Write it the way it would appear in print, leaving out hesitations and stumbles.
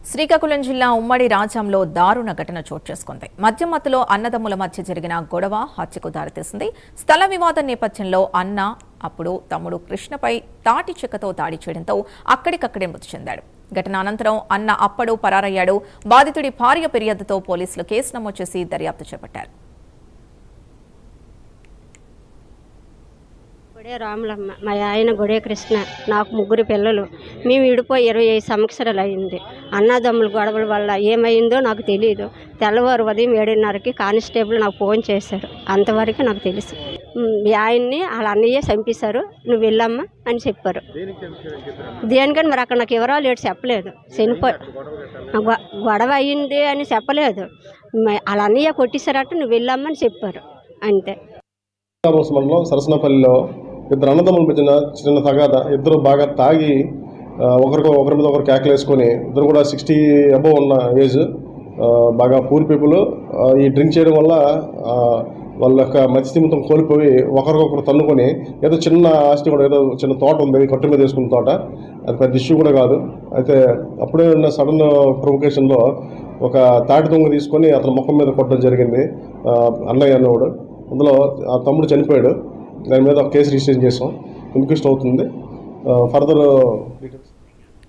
శ్రీకాకుళం జిల్లా ఉమ్మడి రాజంలో దారుణ ఘటన చోటు చేసుకుంది. మధ్యమత్తులో అన్నదమ్ముల మధ్య జరిగిన గొడవ హత్యకు దారితీసింది. స్థల వివాదం నేపథ్యంలో అన్న అప్పుడు తమ్ముడు కృష్ణపై తాటి చెక్కతో దాడి చేయడంతో అక్కడికక్కడే మృతి చెందాడు. ఘటన అనంతరం అన్న అప్పుడు పరారయ్యాడు. బాధితుడి భార్య ఫిర్యాదుతో పోలీసులు కేసు నమోదు చేసి దర్యాప్తు చేపట్టారు. గొడే రాములమ్మ, మా ఆయన గొడే కృష్ణ, నాకు 3 పిల్లలు. మేము విడిపోయి 25 సంవత్సరాలు అయింది. అన్నదమ్ముల గొడవల వల్ల ఏమైందో నాకు తెలియదు. తెల్లవారు ఉదయం 7:30కి కానిస్టేబుల్ నాకు ఫోన్ చేశారు. అంతవరకు నాకు తెలుసు. మీ ఆయన్ని వాళ్ళ అన్నయ్య చంపేశారు, నువ్వు వెళ్ళమ్మా అని చెప్పారు. దేనికని మరి అక్కడ నాకు వివరాలు ఏంటి చెప్పలేదు. గొడవ అయ్యింది అని చెప్పలేదు. వాళ్ళ అన్నయ్య కొట్టేశారట, నువ్వు వెళ్ళమ్మా అని చెప్పారు. అంతే. సరసనపల్లిలో 2 అన్నదమ్ముల మధ్యన చిన్న తగాద. ఇద్దరు బాగా తాగి ఒకరి మీద ఒకరు కేకలేసుకొని, ఇద్దరు కూడా 60 అబోవ్ ఉన్న ఏజ్, బాగా పూర్ పీపుల్. ఈ డ్రింక్ చేయడం వల్ల వాళ్ళ యొక్క మత్స్యమితం కోల్పోయి ఒకరికొకరు తన్నుకొని, ఏదో చిన్న ఆస్తి కూడా, ఏదో చిన్న తోట ఉంది, కట్టు మీద వేసుకున్న తోట, అది పెద్ద ఇష్యూ కూడా కాదు. అయితే అప్పుడే ఉన్న సడన్ ప్రొవొకేషన్లో ఒక తాటి దొంగ తీసుకొని అతని ముఖం మీద కొట్టడం జరిగింది. అన్నయ్య అన్నవాడు. అందులో ఆ తమ్ముడు చనిపోయాడు. దాని మీద కేసు రిజిస్టర్ చేసాం. ఇన్క్వెస్ట్ అవుతుంది. ఫర్దర్